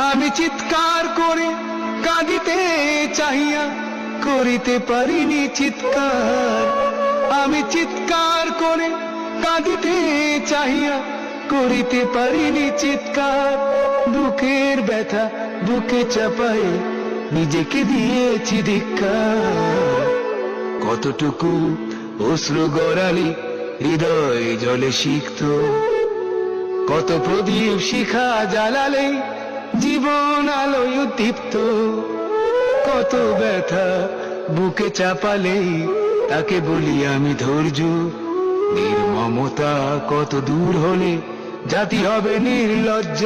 আমি চিৎকার করে কাঁদিতে চাহিয়া করিতে পারিনি চিৎকার। আমি চিৎকার করে কাঁদিতে চাহিয়া করিতে পারিনি চিৎকার। বুকের ব্যথা বুকে চাপাই নিজেকে দিয়েছি ধিক্কার। কতটুকু অশ্রু গড়ালি হৃদয় জলে সিক্ত, কত প্রদীপ শিখা জ্বালালে জীবন আলোয় উদ্দীপ্ত। কত ব্যথা বুকে চাপালে তাকে বলি আমি ধৈর্য। নির্মমতা কত দূর হলে জাতি হবে নির্লজ্জ।